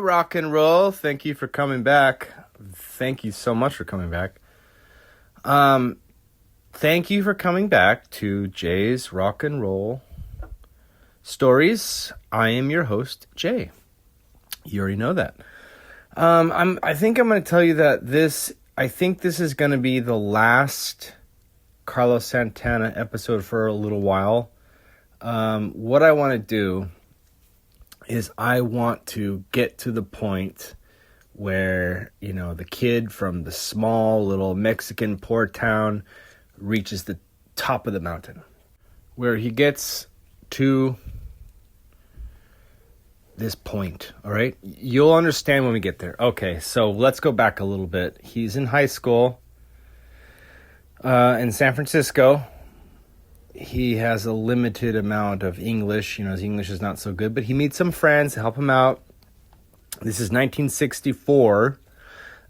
rock and roll. Thank you for coming back. Thank you so much for coming back. Thank you for coming back to Jay's Rock and Roll Stories. I am your host, Jay. You already know that. I think I'm going to tell you that this is going to be the last Carlos Santana episode for a little while. What I want to do is I want to get to the point where, the kid from the small little Mexican port town reaches the top of the mountain, where he gets to this point. All right. You'll understand when we get there. Okay. So let's go back a little bit. He's in high school, in San Francisco. He has a limited amount of English. His English is not so good, but he meets some friends to help him out. This is 1964.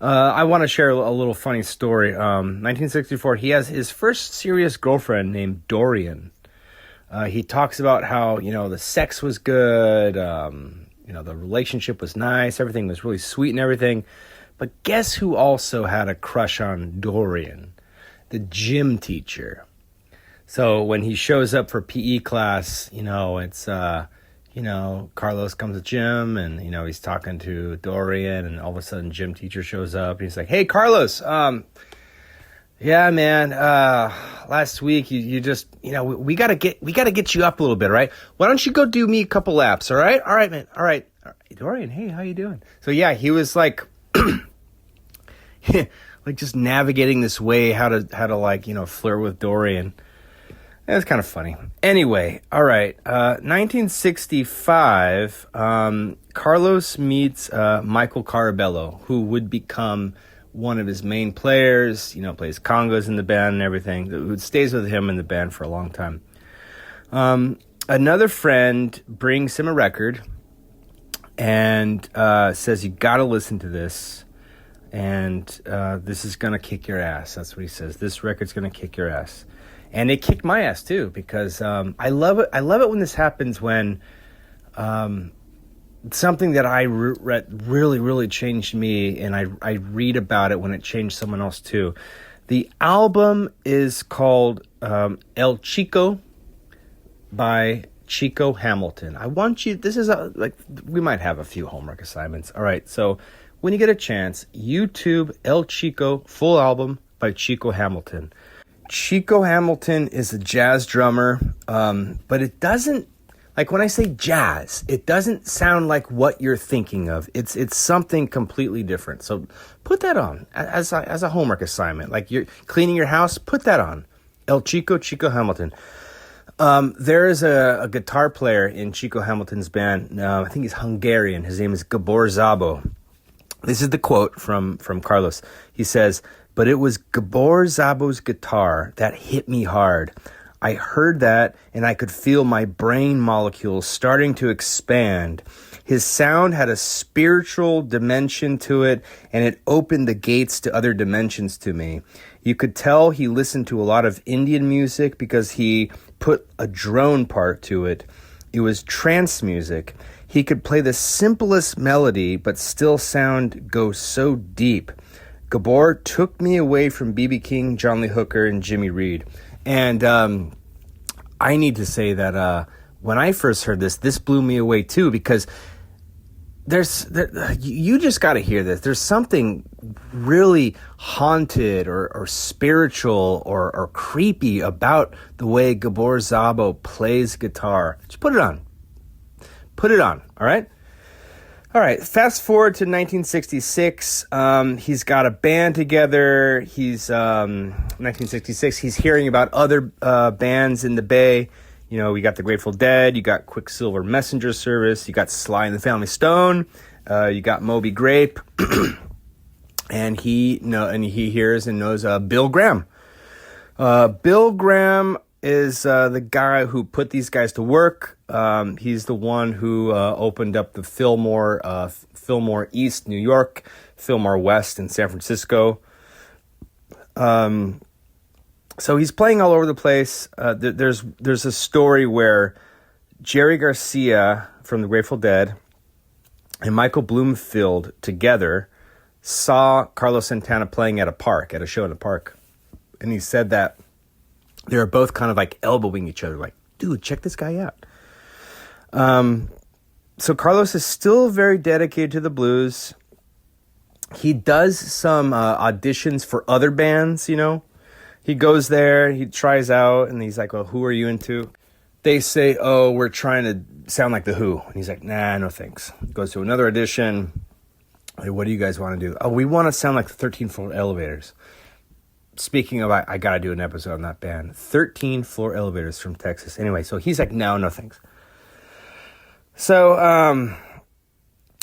I want to share a little funny story. 1964, he has his first serious girlfriend named Dorian. He talks about how, the sex was good, the relationship was nice, everything was really sweet and everything. But guess who also had a crush on Dorian? The gym teacher. So when he shows up for PE class, it's, Carlos comes to gym and, he's talking to Dorian, and all of a sudden gym teacher shows up. He's like, "Hey, Carlos, yeah, man, last week you just, we gotta get you up a little bit, right? Why don't you go do me a couple laps, all right? All right, man, all right. Dorian, hey, how you doing?" So yeah, he was like, like just navigating this way, how to flirt with Dorian. It was kind of funny. Anyway, all right. 1965, Carlos meets Michael Carabello, who would become one of his main players, plays congas in the band and everything, who stays with him in the band for a long time. Another friend brings him a record and says, "You got to listen to this. And this is going to kick your ass." That's what he says. "This record's going to kick your ass." And it kicked my ass too, because I love it. I love it when this happens, when something that I read really, really changed me, and I read about it when it changed someone else too. The album is called El Chico by Chico Hamilton. I want you. This is we might have a few homework assignments. All right, so when you get a chance, YouTube El Chico full album by Chico Hamilton. Chico Hamilton is a jazz drummer, but it doesn't, like when I say jazz, it doesn't sound like what you're thinking of. It's something completely different. So put that on as a homework assignment. Like you're cleaning your house, put that on. El Chico, Chico Hamilton. There is a guitar player in Chico Hamilton's band. I think he's Hungarian. His name is Gabor Szabo. This is the quote from Carlos. He says, "But it was Gabor Szabo's guitar that hit me hard. I heard that and I could feel my brain molecules starting to expand. His sound had a spiritual dimension to it, and it opened the gates to other dimensions to me. You could tell he listened to a lot of Indian music because he put a drone part to it. It was trance music. He could play the simplest melody but still go so deep. Gabor took me away from B.B. King, John Lee Hooker, and Jimmy Reed." And I need to say that when I first heard this blew me away too, because you just got to hear this. There's something really haunted or spiritual or creepy about the way Gabor Szabo plays guitar. Just put it on. Put it on, all right? All right, fast forward to 1966. He's got a band together. He's 1966. He's hearing about other bands in the Bay. We got the Grateful Dead. You got Quicksilver Messenger Service. You got Sly and the Family Stone. You got Moby Grape, and he hears and knows Bill Graham. Bill Graham is the guy who put these guys to work. He's the one who opened up the Fillmore East, New York, Fillmore West in San Francisco. So he's playing all over the place. There's a story where Jerry Garcia from the Grateful Dead and Michael Bloomfield together saw Carlos Santana playing at a show in a park. And he said that they were both kind of like elbowing each other, like, dude, check this guy out. So Carlos is still very dedicated to the blues. He does some auditions for other bands, He goes there, he tries out, and he's like, well, who are you into? They say, oh, we're trying to sound like The Who. And he's like, nah, no thanks. Goes to another audition. Hey, what do you guys want to do? Oh, we want to sound like the 13-floor elevators. Speaking of, I got to do an episode on that band. 13-floor elevators from Texas. Anyway, so he's like, no thanks. So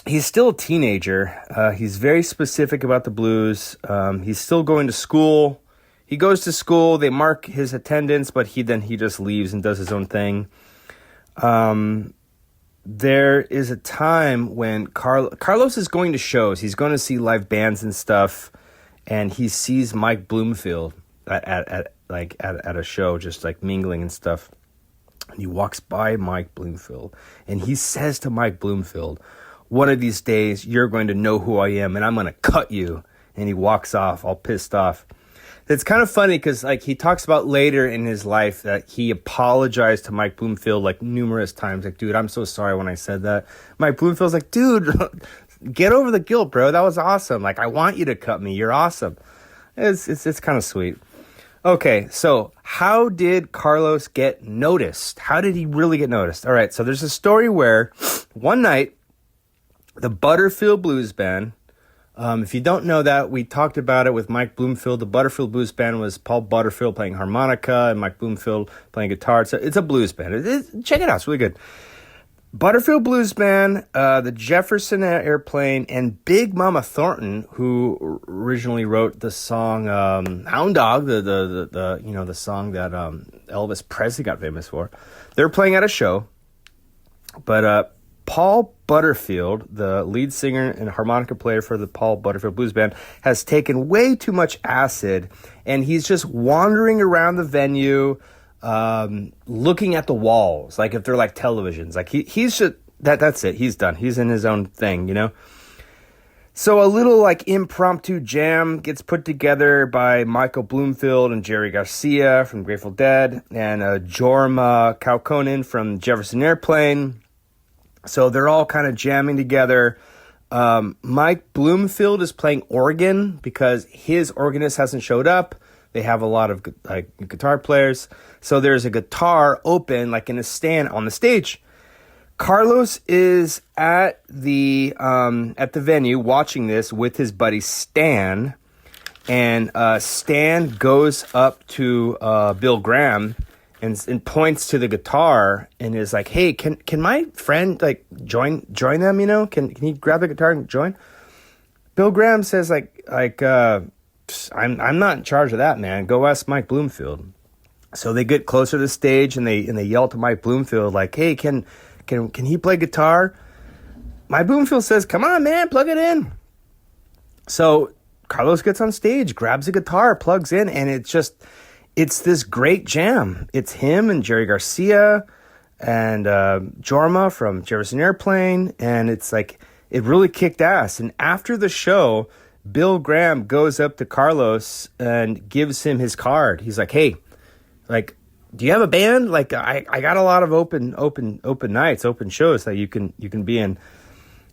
he's still a teenager. He's very specific about the blues. He's still going to school. He goes to school. They mark his attendance, but he just leaves and does his own thing. There is a time when Carlos is going to shows. He's going to see live bands and stuff, and he sees Mike Bloomfield at a show, just like mingling and stuff. And he walks by Mike Bloomfield, and he says to Mike Bloomfield, one of these days, you're going to know who I am, and I'm going to cut you. And he walks off, all pissed off. It's kind of funny because he talks about later in his life that he apologized to Mike Bloomfield numerous times. Like, dude, I'm so sorry when I said that. Mike Bloomfield's like, dude, get over the guilt, bro. That was awesome. Like, I want you to cut me. You're awesome. It's kind of sweet. Okay, so how did Carlos get noticed? How did he really get noticed? All right, so there's a story where one night the Butterfield Blues Band, if you don't know that, we talked about it with Mike Bloomfield. The Butterfield Blues Band was Paul Butterfield playing harmonica and Mike Bloomfield playing guitar. So it's a blues band. Check it out. It's really good. Butterfield Blues Band, the Jefferson Airplane, and Big Mama Thornton, who originally wrote the song "Hound Dog," the song that Elvis Presley got famous for. They're playing at a show, but Paul Butterfield, the lead singer and harmonica player for the Paul Butterfield Blues Band, has taken way too much acid, and he's just wandering around the venue, looking at the walls, like if they're like televisions. Like he's just that's it. He's done. He's in his own thing, So a little impromptu jam gets put together by Michael Bloomfield and Jerry Garcia from Grateful Dead and Jorma Kaukonen from Jefferson Airplane. So they're all kind of jamming together. Mike Bloomfield is playing organ because his organist hasn't showed up. They have a lot of guitar players. So there's a guitar open in a stand on the stage. Carlos is at the venue watching this with his buddy Stan. And Stan goes up to Bill Graham and points to the guitar and is like, hey, can my friend join them, Can he grab the guitar and join? Bill Graham says I'm not in charge of that, man. Go ask Mike Bloomfield. So they get closer to the stage and they yell to Mike Bloomfield hey, can he play guitar? Mike Bloomfield says, come on, man, plug it in. So Carlos gets on stage, grabs a guitar, plugs in, and it's this great jam. It's him and Jerry Garcia and Jorma from Jefferson Airplane, and it's it really kicked ass. And after the show, Bill Graham goes up to Carlos and gives him his card. He's like, hey, do you have a band? I got a lot of open nights, open shows that you can be in.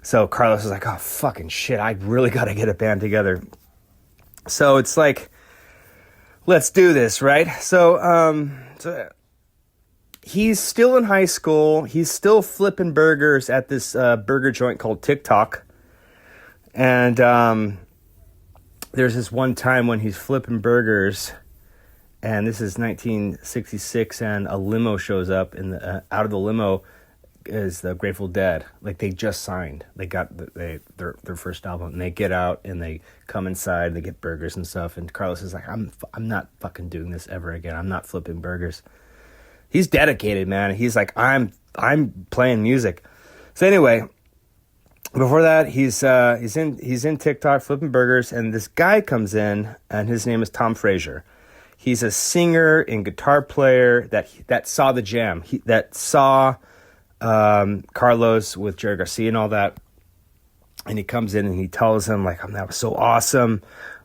So Carlos is like, oh, fucking shit, I really got to get a band together. So it's let's do this, right? So he's still in high school. He's still flipping burgers at this burger joint called Tick Tock. And there's this one time when he's flipping burgers, and this is 1966, and a limo shows up, and out of the limo is the Grateful Dead. They just signed. They got their first album, and they get out and they come inside. They get burgers and stuff. And Carlos is like, I'm not fucking doing this ever again. I'm not flipping burgers. He's dedicated, man. He's like, I'm playing music. So anyway, before that, he's in Tick Tock flipping burgers, and this guy comes in, and his name is Tom Frazier. He's a singer and guitar player that saw the jam. That saw Carlos with Jerry Garcia and all that. And he comes in and he tells him, like, that was so awesome.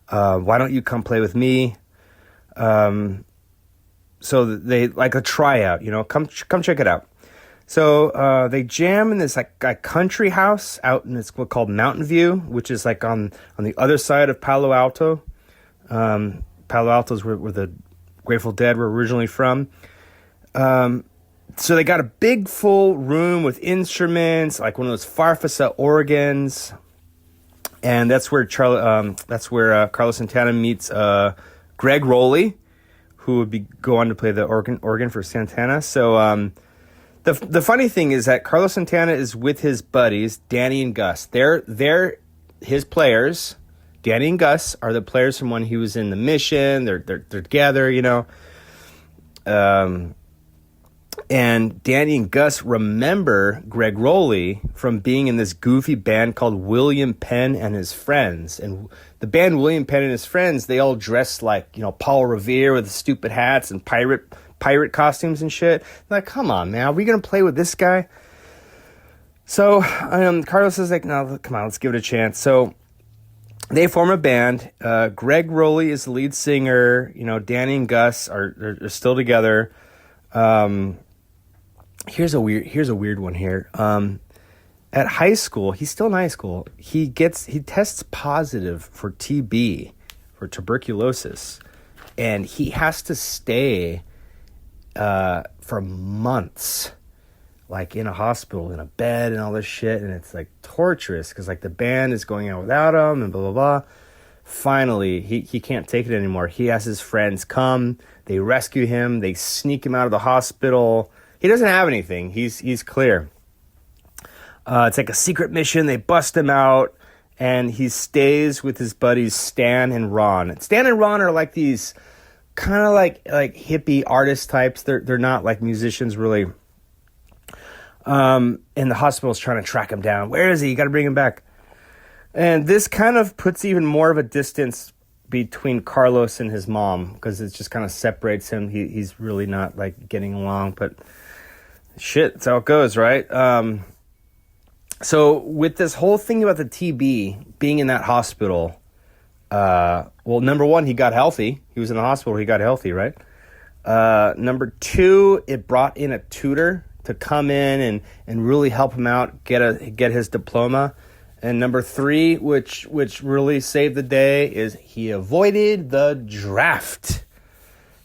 Why don't you come play with me? So they, like a tryout, come check it out. So they jam in this like a country house out in this what's called Mountain View, which is like on the other side of Palo Alto. Palo Alto is where the Grateful Dead were originally from. So they got a big full room with instruments, like one of those Farfisa organs, and that's where Carlos Santana meets Greg Rowley, who would go on to play the organ for Santana. So the funny thing is that Carlos Santana is with his buddies Danny and Gus. They're his players. Danny and Gus are the players from when he was in the Mission. They're together, And Danny and Gus remember Greg Rowley from being in this goofy band called William Penn and His Friends. And the band William Penn and His Friends, they all dressed like, Paul Revere with stupid hats and pirate costumes and shit. Like, come on, man, are we going to play with this guy? So Carlos is like, no, come on, let's give it a chance. So they form a band. Greg Rowley is the lead singer. Danny and Gus are still together. Here's a weird one here. At high school, he's still in high school. He tests positive for TB, for tuberculosis, and he has to stay for months, like in a hospital, in a bed, and all this shit. And it's like torturous because like the band is going out without him, and blah blah blah. Finally, he can't take it anymore. He has his friends come. They rescue him. They sneak him out of the hospital. He doesn't have anything. He's clear. It's like a secret mission. They bust him out, and he stays with his buddies Stan and Ron. Stan and Ron are like these kind of like hippie artist types. They're not like musicians really. And the hospital's trying to track him down. Where is he? You got to bring him back. And this kind of puts even more of a distance between Carlos and his mom, because it just kind of separates him. He's really not like getting along, but shit, that's how it goes, right? So with this whole thing about the TB being in that hospital, well, number one, he got healthy. He was in the hospital. He got healthy, right? Number two, it brought in a tutor to come in and really help him out, get his diploma. And number three, which really saved the day, is he avoided the draft.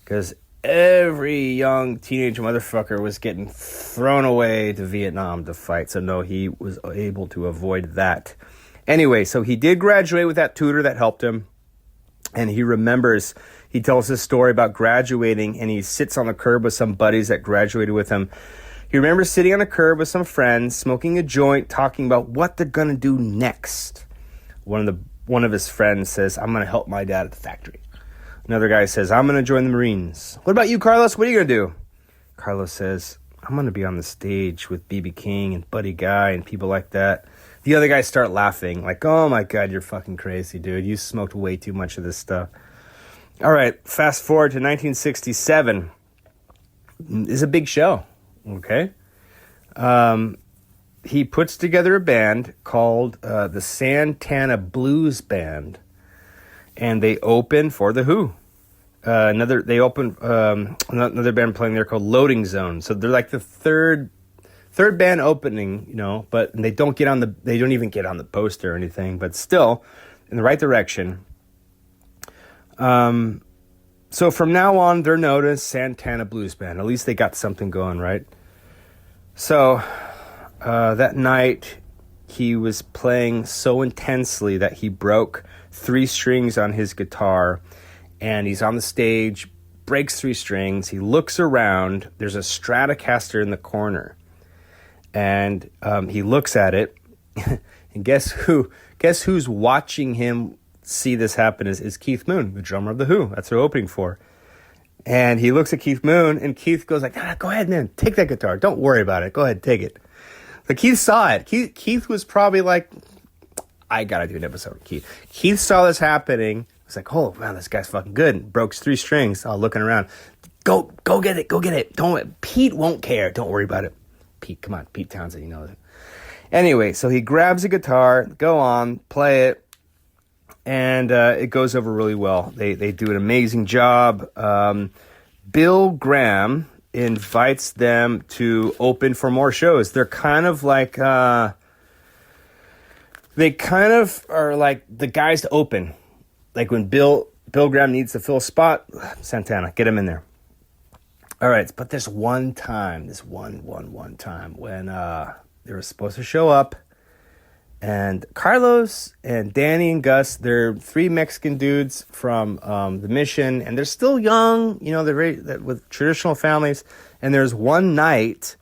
Because every young teenage motherfucker was getting thrown away to Vietnam to fight. So no, he was able to avoid that. Anyway, so he did graduate with that tutor that helped him. And he tells his story about graduating, and he sits on the curb with some buddies that graduated with him. He remembers sitting on a curb with some friends, smoking a joint, talking about what they're going to do next. One of his friends says, I'm going to help my dad at the factory. Another guy says, I'm going to join the Marines. What about you, Carlos? What are you going to do? Carlos says, I'm going to be on the stage with B.B. King and Buddy Guy and people like that. The other guys start laughing, like, oh my God, you're fucking crazy, dude. You smoked way too much of this stuff. All right, fast forward to 1967. It's a big show. Okay. He puts together a band called the Santana Blues Band, and they open for the Who. Another band playing there called Loading Zone. So they're like the third band opening, but they don't even get on the poster or anything, but still in the right direction. So from now on, they're known as Santana Blues Band. At least they got something going, right? So that night, he was playing so intensely that he broke 3 strings on his guitar. And he's on the stage, breaks 3 strings. He looks around. There's a Stratocaster in the corner. And he looks at it. And guess who's watching him see this happen is Keith Moon, the drummer of The Who. That's what they're opening for. And he looks at Keith Moon, and Keith goes like, go ahead, man, take that guitar. Don't worry about it. Go ahead, take it. But Keith saw it. Keith was probably like, I got to do an episode with Keith. Keith saw this happening. He's like, oh, man, this guy's fucking good. Broke 3 strings. Oh, looking around. Go get it. Pete won't care. Don't worry about it. Pete, come on, Pete Townsend, you know it. Anyway, so he grabs a guitar, go on, play it, and it goes over really well. They do an amazing job. Bill Graham invites them to open for more shows. They're kind of like they kind of are like the guys to open. Like when Bill Graham needs to fill a spot, Santana, get him in there. All right, but this one time when they were supposed to show up, and Carlos and Danny and Gus, they're three Mexican dudes from the mission, and they're still young, they're with traditional families. And there's one night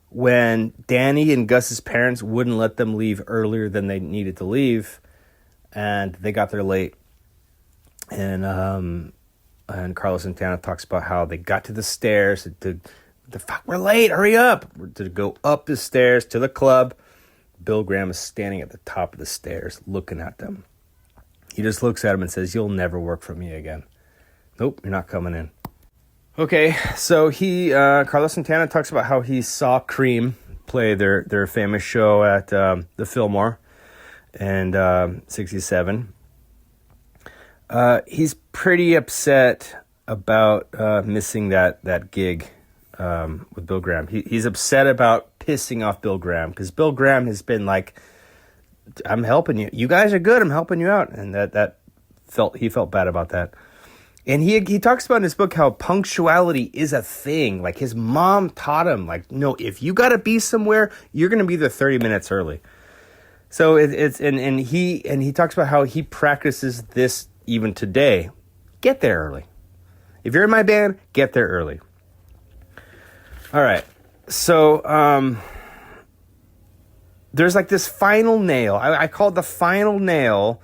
when Danny and Gus's parents wouldn't let them leave earlier than they needed to leave, and they got there late. And Carlos Santana talks about how they got to the stairs. We're late, hurry up. To go up the stairs to the club. Bill Graham is standing at the top of the stairs looking at them. He just looks at him and says, "You'll never work for me again. Nope, you're not coming in." Okay, so Carlos Santana talks about how he saw Cream play their famous show at the Fillmore in 67. He's pretty upset about missing that gig with Bill Graham. He's upset about pissing off Bill Graham because Bill Graham has been like, "I'm helping you. You guys are good. I'm helping you out," and he felt bad about that. And he talks about in his book how punctuality is a thing. Like his mom taught him, like, no, if you got to be somewhere, you're going to be there 30 minutes early. So he talks about how he practices this even today. Get there early. If you're in my band, get there early. All right. So there's like this final nail. I call it the final nail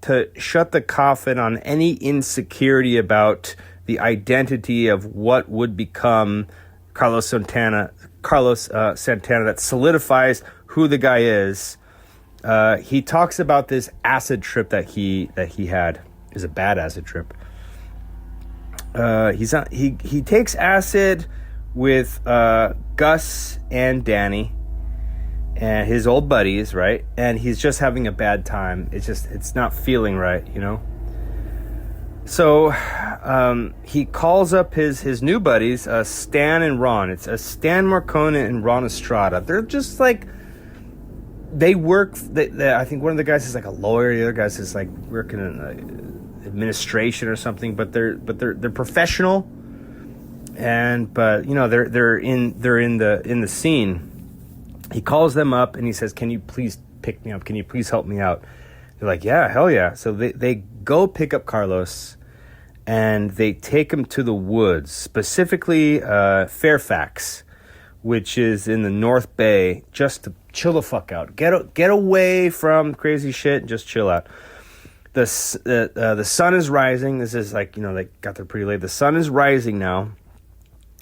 to shut the coffin on any insecurity about the identity of what would become Carlos Santana that solidifies who the guy is. He talks about this acid trip that he had. It was a bad acid trip. He takes acid with Gus and Danny and his old buddies, right? And he's just having a bad time. It's not feeling right, So he calls up his new buddies, Stan and Ron. It's Stan Marcona and Ron Estrada. They're just like, they work. I think one of the guys is like a lawyer. The other guy is like working in administration or something. But they're professional, but they're in the scene. He calls them up and he says, "Can you please pick me up? Can you please help me out?" They're like, "Yeah, hell yeah." So they go pick up Carlos and they take him to the woods, specifically Fairfax, which is in the North Bay, just to chill the fuck out. Get away from crazy shit and just chill out. The sun is rising. This is like, they got there pretty late. The sun is rising now.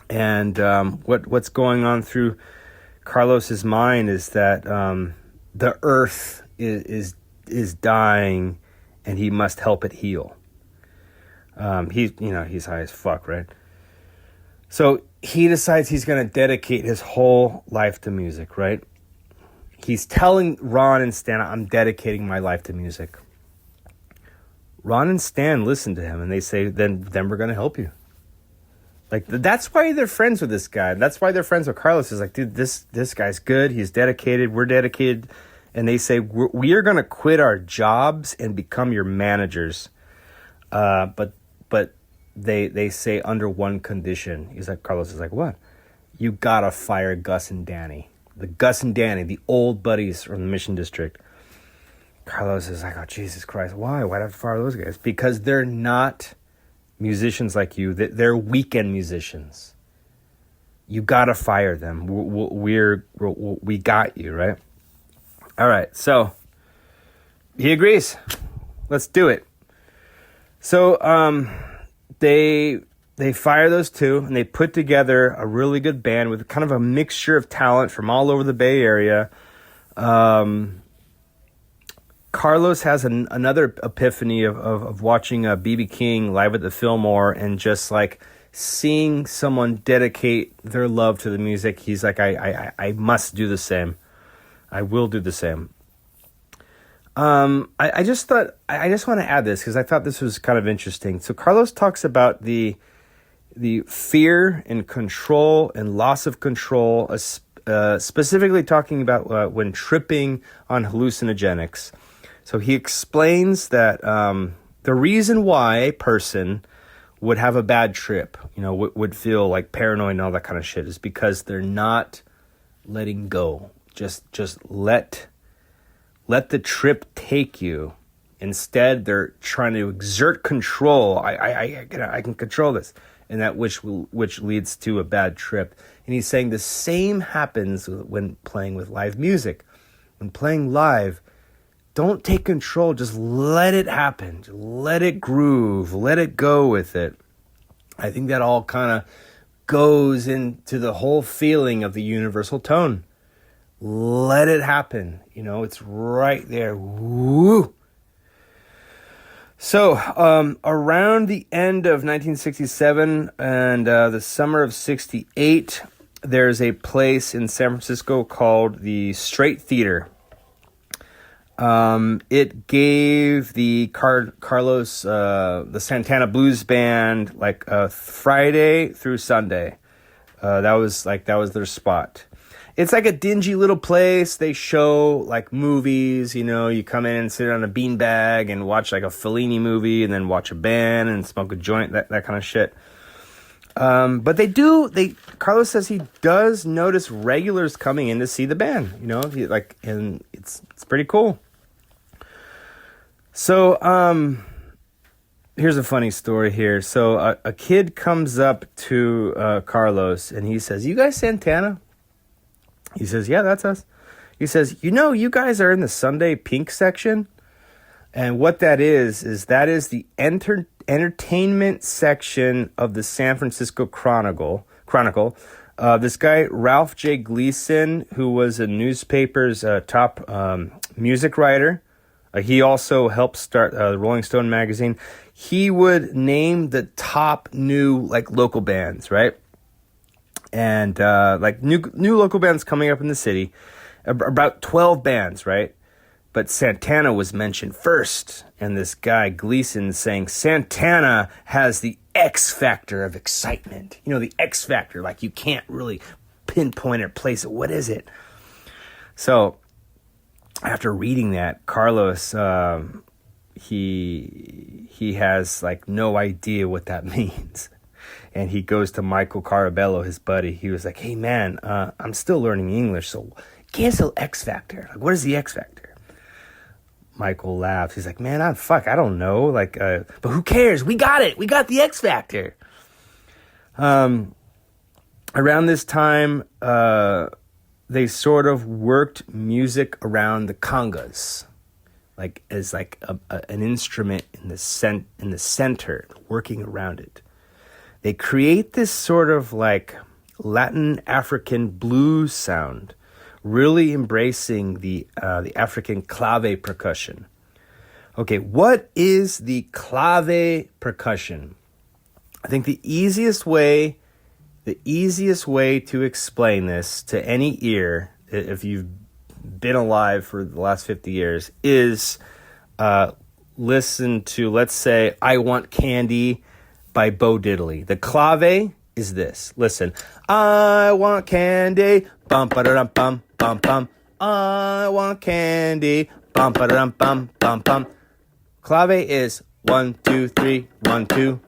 And what's going on through Carlos's mind is that the earth is dying and he must help it heal. He's high as fuck, right? So he decides he's going to dedicate his whole life to music, right? He's telling Ron and Stan, "I'm dedicating my life to music." Ron and Stan listen to him and they say, then we're going to help you. Like, that's why they're friends with this guy. That's why they're friends with Carlos. Is like, dude, this guy's good. He's dedicated. We're dedicated. And they say, we are going to quit our jobs and become your managers. But they say under one condition. Carlos is like, what? You got to fire Gus and Danny. The old buddies from the Mission District. Carlos is like, oh, Jesus Christ. Why? Why'd I have to fire those guys? Because they're not musicians like you. They're weekend musicians. You gotta fire them. We got you, right? All right, so he agrees. Let's do it. So they fire those two and they put together a really good band with kind of a mixture of talent from all over the Bay Area. Carlos has another epiphany of watching B.B. King live at the Fillmore and just like seeing someone dedicate their love to the music. He's like, I must do the same. I will do the same. I just want to add this because I thought this was kind of interesting. So Carlos talks about the fear and control and loss of control, specifically talking about when tripping on hallucinogenics. So he explains that the reason why a person would have a bad trip, would feel like paranoid and all that kind of shit, is because they're not letting go. Just let the trip take you. Instead, they're trying to exert control. I can control this, and that which leads to a bad trip. And he's saying the same happens when playing with live music. When playing live, don't take control. Just let it happen. Just let it groove. Let it go with it. I think that all kind of goes into the whole feeling of the universal tone. Let it happen. It's right there. Woo! So, around the end of 1967 and the summer of 68, there's a place in San Francisco called the Straight Theater. It gave the Carlos, the Santana Blues Band, like Friday through Sunday. That was their spot. It's like a dingy little place. They show like movies, you come in and sit on a beanbag and watch like a Fellini movie and then watch a band and smoke a joint, that kind of shit. But Carlos says he does notice regulars coming in to see the band, and it's pretty cool. So, here's a funny story here. So a kid comes up to Carlos and he says, "You guys Santana?" He says, "Yeah, that's us." He says, "You guys are in the Sunday Pink section?" And what that is the entertainment section of the San Francisco Chronicle. This guy, Ralph J. Gleason, who was a newspaper's top music writer. He also helped start the Rolling Stone magazine. He would name the top new local bands, right? And new local bands coming up in the city, about 12 bands, right? But Santana was mentioned first, and this guy Gleason saying Santana has the X factor of excitement. The X factor, like you can't really pinpoint or place it. What is it? So after reading that, Carlos, he has no idea what that means. And he goes to Michael Carabello, his buddy. He was like, "Hey, man, I'm still learning English, so cancel X Factor. What is the X Factor?" Michael laughs. He's like, "Man, I don't know. But who cares? We got it. We got the X Factor." Around this time, they sort of worked music around the congas, as an instrument in the center, working around it. They create this sort of Latin African blues sound, really embracing the African clave percussion. Okay, what is the clave percussion? I think the easiest way to explain this to any ear, if you've been alive for the last 50 years, is listen to, let's say, "I Want Candy" by Bo Diddley. The clave is this. Listen. "I want candy, bum ba dum bum bum bum. I want candy, bum ba dum bum bum bum." Clave is 1 2 3 1 2.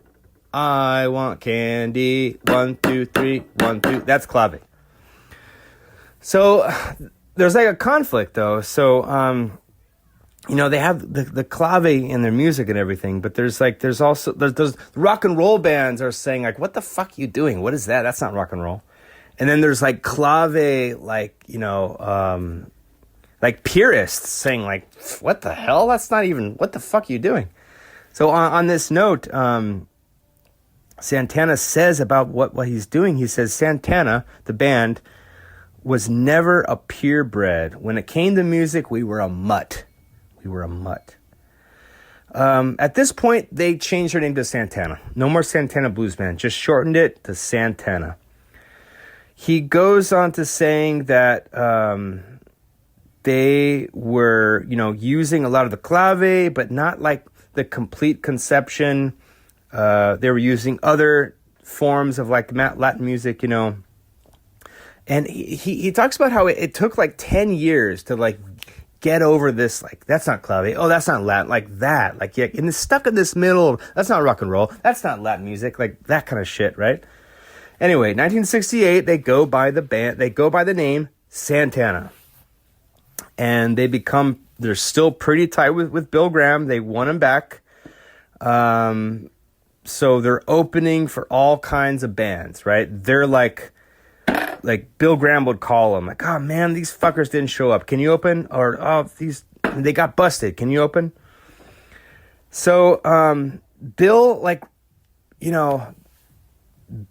"I want candy, 1 2 3 1 2." That's clave. So there's a conflict though. So they have the clave in their music and everything, but there's also rock and roll bands are saying "What the fuck you doing? What is that? That's not rock and roll." And then there's clave, purists saying "What the hell? That's not even, what the fuck you doing?" So on this note, Santana says about what he's doing. He says Santana, the band, was never a purebred. When it came to music, we were a mutt. At this point, they changed their name to Santana. No more Santana Blues Band. Just shortened it to Santana. He goes on to saying that they were, using a lot of the clave, but not like the complete conception. They were using other forms of like Latin music, And he talks about how it took like 10 years to like get over this, like, that's not clave. Oh, that's not Latin, like that. Like, yeah, and it's stuck in this middle. That's not rock and roll. That's not Latin music. Like that kind of shit, right? Anyway, 1968, they go by the name Santana. And they're still pretty tight with Bill Graham. They want him back. So they're opening for all kinds of bands, right? They're like Bill Graham would call them, like, oh man, these fuckers didn't show up. Can you open? Or, oh, they got busted. Can you open? So, Bill,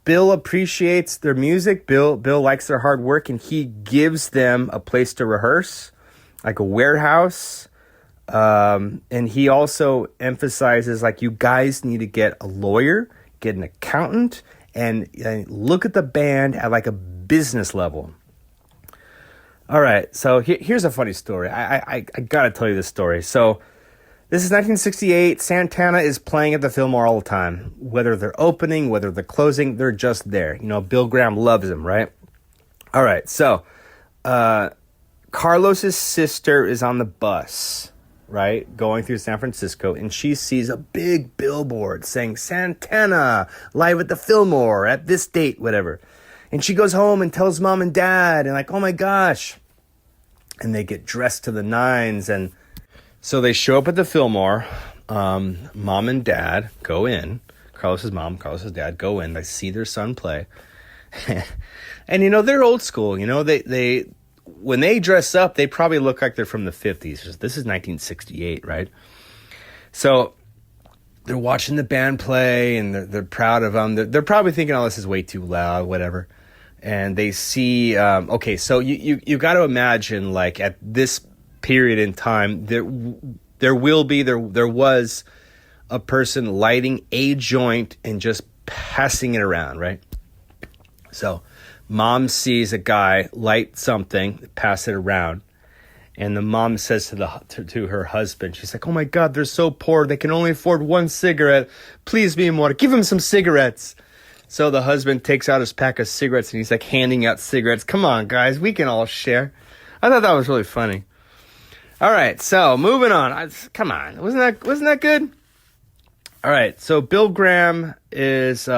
Bill appreciates their music. Bill likes their hard work, and he gives them a place to rehearse, like a warehouse. And he also emphasizes, like, you guys need to get a lawyer, get an accountant, and look at the band at like a business level. All right, so here's a funny story. I gotta tell you this story. So this is 1968. Santana is playing at the Fillmore all the time. Whether they're opening, whether they're closing, they're just there. Bill Graham loves him, right? All right, so Carlos's sister is on the bus, right, going through San Francisco, and she sees a big billboard saying Santana live at the Fillmore at this date, whatever. And she goes home and tells mom and dad, and like, oh my gosh. And they get dressed to the nines, and so they show up at the Fillmore. Mom and dad go in. Carlos's mom, Carlos's dad go in. They see their son play. And, they're old school. They when they dress up, they probably look like they're from the 50s. This is 1968, right? So they're watching the band play, and they're proud of them. They're probably thinking, oh, this is way too loud, whatever. And they see, okay, so you got to imagine, like, at this period in time, there was a person lighting a joint and just passing it around, right? So mom sees a guy light something, pass it around, and the mom says to her husband, she's like, oh my God, they're so poor, they can only afford one cigarette. Please, mi amor, give them some cigarettes. So the husband takes out his pack of cigarettes, and he's like handing out cigarettes. Come on, guys, we can all share. I thought that was really funny. All right, so moving on. Come on, wasn't that good? All right, so Bill Graham is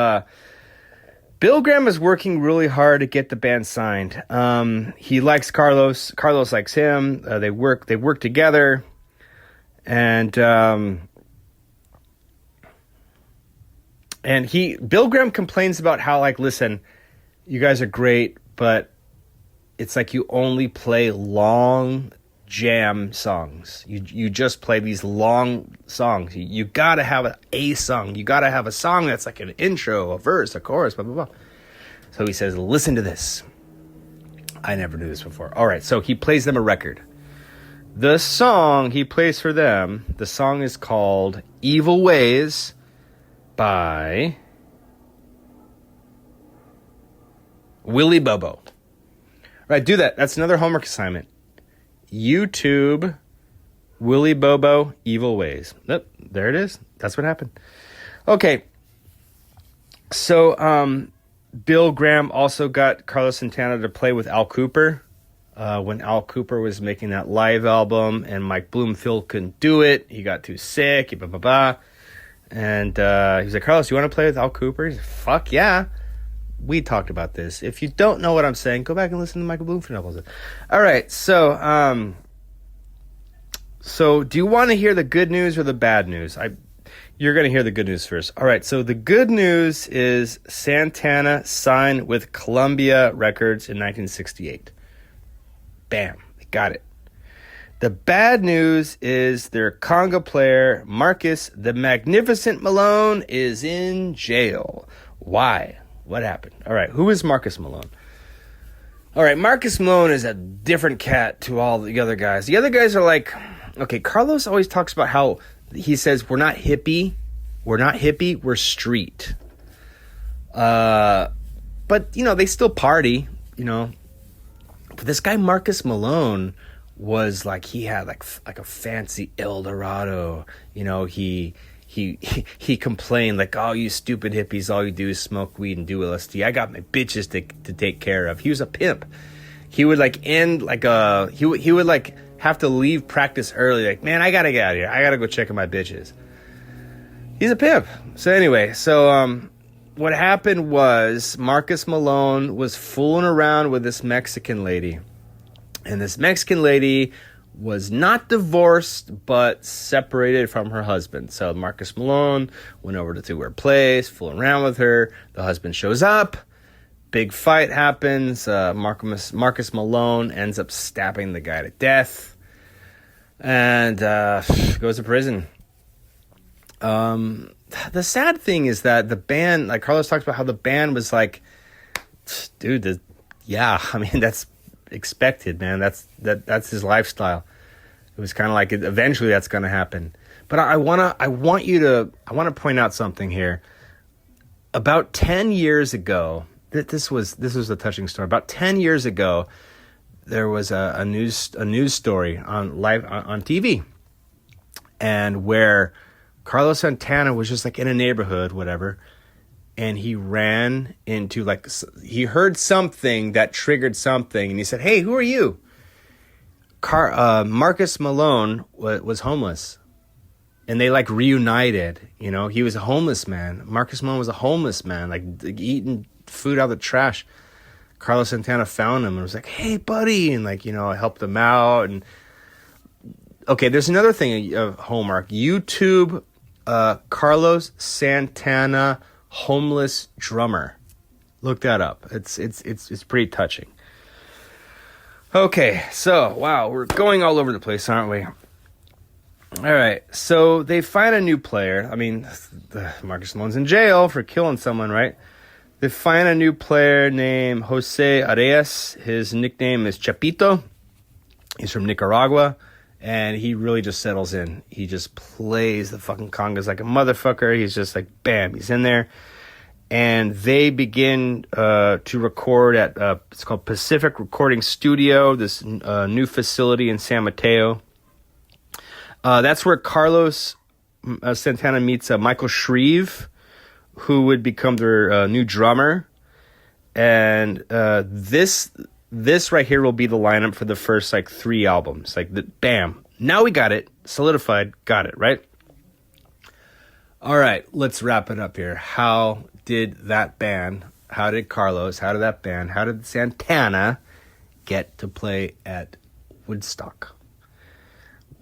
working really hard to get the band signed. He likes Carlos. Carlos likes him. They work together, and Bill Graham complains about how, like, listen, you guys are great, but it's like you only play long jam songs. You just play these long songs. You gotta have a song. You gotta have a song that's like an intro, a verse, a chorus, blah, blah, blah. So he says, listen to this. I never knew this before. All right, so he plays them a record. The song he plays for them, the song is called Evil Ways by Willie Bobo. Right, do that. That's another homework assignment. YouTube Willie Bobo Evil Ways. Nope, there it is. That's what happened. Okay. So Bill Graham also got Carlos Santana to play with Al Kooper when Al Kooper was making that live album, and Mike Bloomfield couldn't do it. He got too sick. Blah, blah, blah. And he was like, Carlos, you want to play with Al Kooper? He's like, fuck yeah. We talked about this. If you don't know what I'm saying, go back and listen to Michael Bloomfield albums. All right, so do you want to hear the good news or the bad news? You're going to hear the good news first. All right, so the good news is Santana signed with Columbia Records in 1968. Bam, they got it. The bad news is their conga player, Marcus the Magnificent Malone, is in jail. Why? What happened? All right, who is Marcus Malone? All right, Marcus Malone is a different cat to all the other guys. The other guys are like, okay, Carlos always talks about how he says, we're not hippie, we're street. But, they still party, But this guy, Marcus Malone, was like he had like a fancy El Dorado. You know, he complained like, "Oh, you stupid hippies, all you do is smoke weed and do LSD. I got my bitches to take care of." He was a pimp. He would like end like he would like have to leave practice early. Like, man, I gotta get out of here. I gotta go check on my bitches. He's a pimp. So anyway, what happened was Marcus Malone was fooling around with this Mexican lady. And this Mexican lady was not divorced, but separated from her husband. So Marcus Malone went over to her place, fooling around with her. The husband shows up. Big fight happens. Marcus Malone ends up stabbing the guy to death. And goes to prison. The sad thing is that the band, like Carlos talks about how the band was like, dude, I mean, that's expected, man. That's his lifestyle. It was kind of like eventually that's going to happen. But I want to point out something here. About 10 years ago, this was a touching story. About 10 years ago, there was a news story on TV, and where Carlos Santana was just like in a neighborhood, whatever, and he ran into he heard something that triggered something, and he said, "Hey, who are you?" Marcus Malone was homeless, and they like reunited. You know, he was a homeless man. Marcus Malone was a homeless man, like eating food out of the trash. Carlos Santana found him and was like, "Hey, buddy," and like, you know, I helped him out. And okay, there's another thing of homework. YouTube. Carlos Santana, homeless drummer. Look that up. It's pretty touching. Okay, so wow, we're going all over the place, aren't we? All right, so they find a new player. I mean, Marcus Malone's in jail for killing someone, right? They find a new player named Jose Arias. His nickname is Chapito. He's from Nicaragua. And he really just settles in. He just plays the fucking congas like a motherfucker. He's just like, bam, he's in there. And they begin to record at, it's called Pacific Recording Studio, this new facility in San Mateo. That's where Carlos Santana meets Michael Shreve, who would become their new drummer. And this right here will be the lineup for the first like 3 albums. Bam. Now we got it. Solidified. Got it, right? All right, let's wrap it up here. How did Carlos, how did Santana get to play at Woodstock?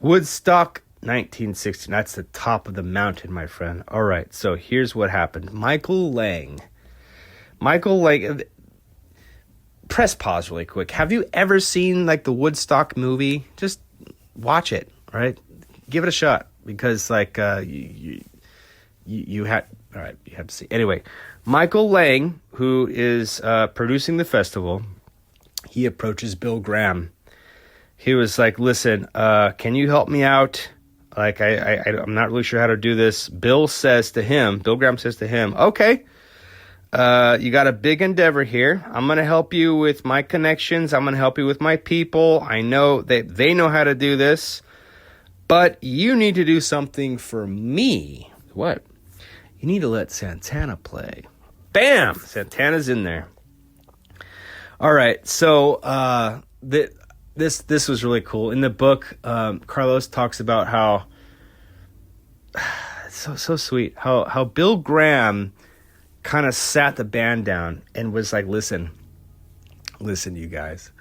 Woodstock 1916. That's the top of the mountain, my friend. All right, so here's what happened. Michael Lang. Press pause really quick. Have you ever seen like the Woodstock movie? Just watch it, right? Give it a shot, because like you have to see. Anyway, Michael Lang, who is producing the festival, he approaches Bill Graham. He was like, "Listen, can you help me out? Like I'm not really sure how to do this." Bill Graham says to him, "Okay. You got a big endeavor here. I'm going to help you with my connections. I'm going to help you with my people. I know that they know how to do this, but you need to do something for me." What? You need to let Santana play. Bam! Santana's in there. All right. So, this was really cool. In the book, Carlos talks about how, so sweet, how Bill Graham kind of sat the band down and was like, listen, you guys.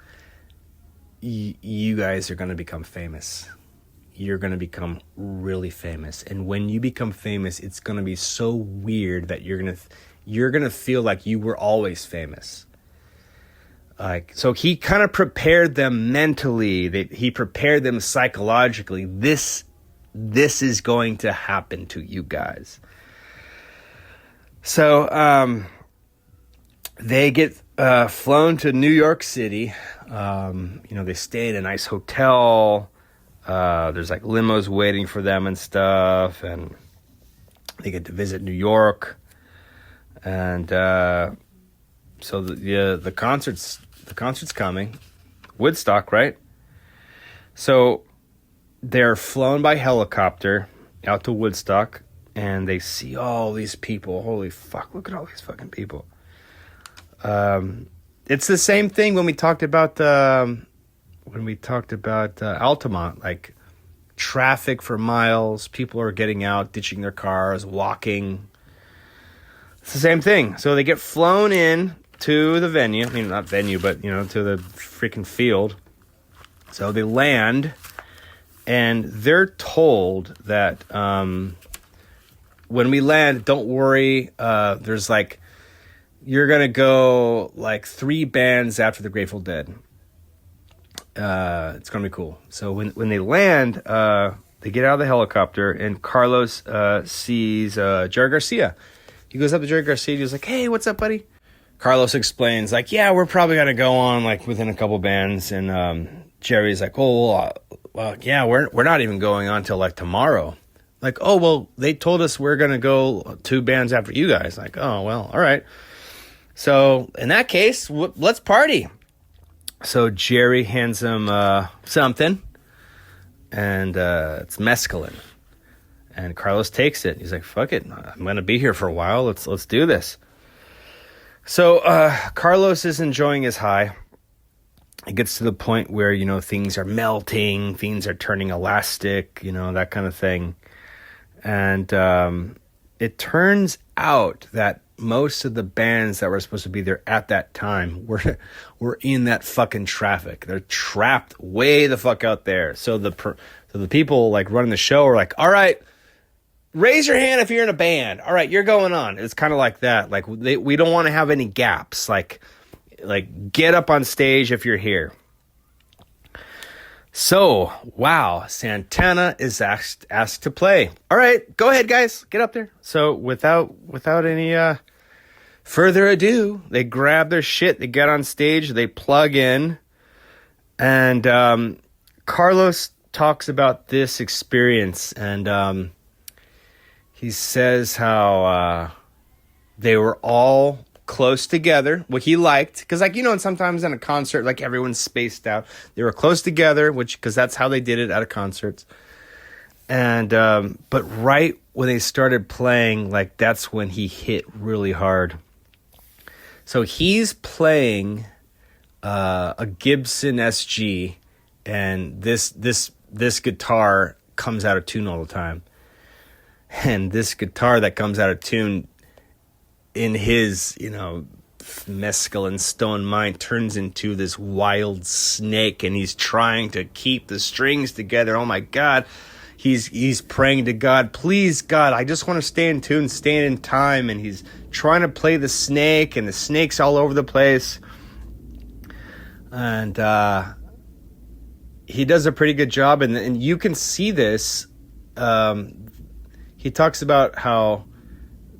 You guys are going to become famous. You're going to become really famous. And when you become famous, it's going to be so weird that you're going to feel like you were always famous. So he kind of prepared them mentally. He prepared them psychologically. This is going to happen to you guys. So they get flown to New York City. They stay at a nice hotel. There's like limos waiting for them and stuff, and they get to visit New York. And so the concert's coming, Woodstock, right? So they're flown by helicopter out to Woodstock, and they see all these people. Holy fuck, look at all these fucking people. It's the same thing when we talked about Altamont, like traffic for miles, people are getting out, ditching their cars, walking. It's the same thing. So they get flown in to the venue. I mean, not venue, but, to the freaking field. So they land, and they're told that when we land, don't worry, there's you're going to go 3 bands after the Grateful Dead. It's going to be cool. So when they land, they get out of the helicopter, and Carlos sees Jerry Garcia. He goes up to Jerry Garcia, he's like, hey, what's up, buddy? Carlos explains, yeah, we're probably going to go on, within a couple bands, and Jerry's like, oh, well, yeah, we're not even going on till tomorrow. Oh, well, they told us we're going to go 2 bands after you guys. Oh, well, all right. So in that case, let's party. So Jerry hands him something, and it's mescaline. And Carlos takes it. He's like, fuck it, I'm going to be here for a while. Let's do this. So Carlos is enjoying his high. It gets to the point where, things are melting, things are turning elastic, that kind of thing. And it turns out that most of the bands that were supposed to be there at that time were in that fucking traffic. They're trapped way the fuck out there. So the people running the show are like, all right, raise your hand if you're in a band. All right, you're going on. It's kind of like that. We don't want to have any gaps. Get up on stage if you're here. So, wow, Santana is asked to play. All right, go ahead, guys, get up there. So, without any further ado, they grab their shit, they get on stage, they plug in, and Carlos talks about this experience, and he says how they were all close together, what he liked, because and sometimes in a concert, everyone's spaced out. They were close together, because that's how they did it at a concert. And but right when they started playing, that's when he hit really hard. So he's playing a Gibson SG, and this guitar comes out of tune all the time. And this guitar that comes out of tune, in his, mescaline stone mind, turns into this wild snake, and he's trying to keep the strings together. Oh my God. He's praying to God, please, God, I just want to stay in tune, stay in time. And he's trying to play the snake, and the snake's all over the place. And he does a pretty good job. And you can see this. He talks about how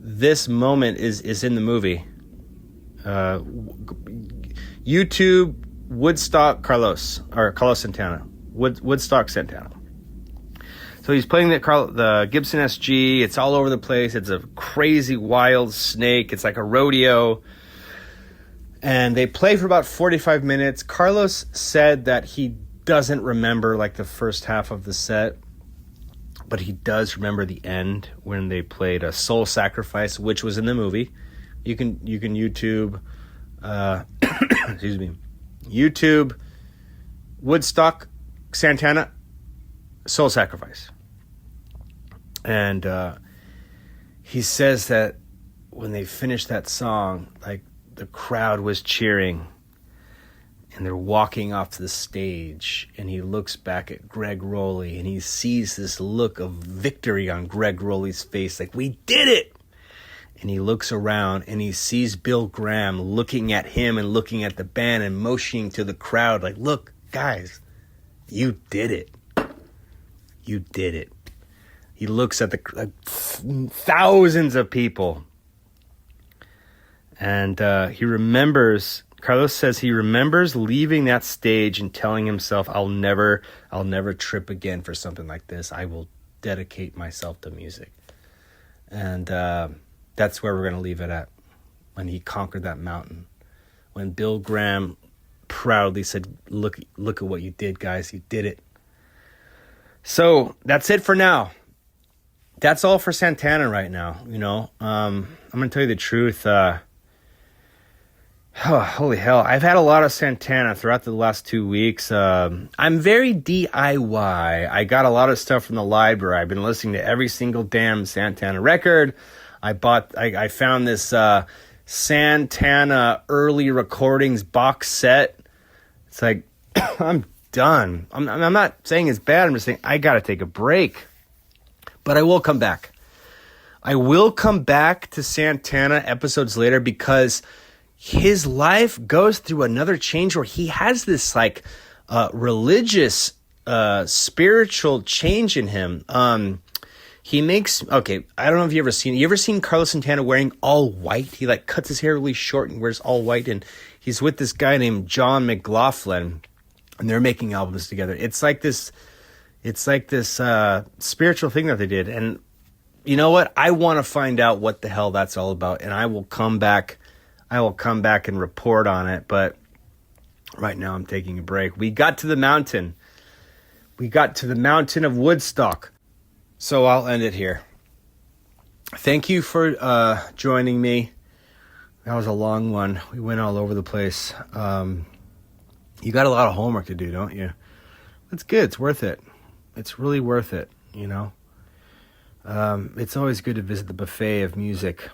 this moment is in the movie. YouTube Woodstock Carlos Santana. Woodstock Santana. So he's playing the Gibson SG. It's all over the place. It's a crazy wild snake. It's like a rodeo. And they play for about 45 minutes. Carlos said that he doesn't remember the first half of the set, but he does remember the end when they played a Soul Sacrifice, which was in the movie. You can YouTube, excuse me, YouTube Woodstock Santana Soul Sacrifice. And he says that when they finished that song, the crowd was cheering, and they're walking off the stage, and he looks back at Greg Rowley, and he sees this look of victory on Greg Rowley's face, we did it! And he looks around, and he sees Bill Graham looking at him and looking at the band and motioning to the crowd, look, guys, you did it. You did it. He looks at the thousands of people, and he remembers. Carlos says he remembers leaving that stage and telling himself, I'll never trip again for something like this. I will dedicate myself to music. And that's where we're going to leave it at, when he conquered that mountain. When Bill Graham proudly said, look at what you did, guys. You did it. So that's it for now. That's all for Santana right now. I'm going to tell you the truth. Holy hell. I've had a lot of Santana throughout the last 2 weeks. I'm very DIY. I got a lot of stuff from the library. I've been listening to every single damn Santana record. I found this Santana early recordings box set. It's like, I'm done. I'm not saying it's bad. I'm just saying I got to take a break. But I will come back. I will come back to Santana episodes later because his life goes through another change where he has this like religious, spiritual change in him. He makes, okay, I don't know if you ever seen Carlos Santana wearing all white? He like cuts his hair really short and wears all white, and he's with this guy named John McLaughlin, and they're making albums together. It's like this spiritual thing that they did. And you know what? I want to find out what the hell that's all about, and I will come back and report on it. But right now I'm taking a break. We got to the mountain of Woodstock. So I'll end it here. Thank you for joining me. That was a long one. We went all over the place. You got a lot of homework to do, don't you? That's good. It's worth it. It's really worth it, It's always good to visit the buffet of music.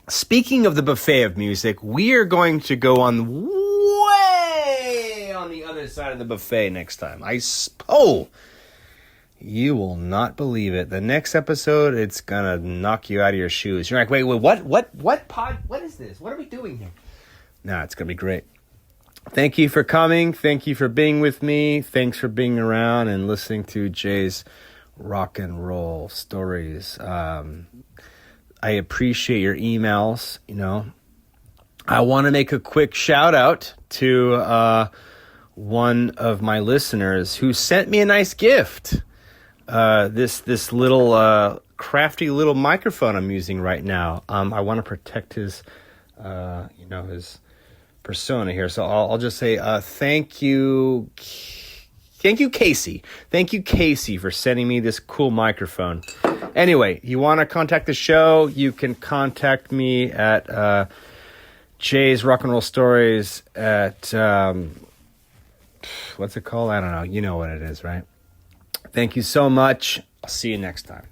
Speaking of the buffet of music, we are going to go on way on the other side of the buffet next time. You will not believe it. The next episode, it's gonna knock you out of your shoes. You're like, wait, what pod? What is this? What are we doing here? Nah, it's gonna be great. Thank you for coming. Thank you for being with me. Thanks for being around and listening to Jay's Rock and Roll Stories. I appreciate your emails. I want to make a quick shout out to one of my listeners who sent me a nice gift. This little crafty little microphone I'm using right now. I want to protect his his persona here. So I'll just say thank you, Casey. Thank you, Casey, for sending me this cool microphone. Anyway, you want to contact the show, you can contact me at Jay's Rock and Roll Stories at what's it called? I don't know. You know what it is, right? Thank you so much. I'll see you next time.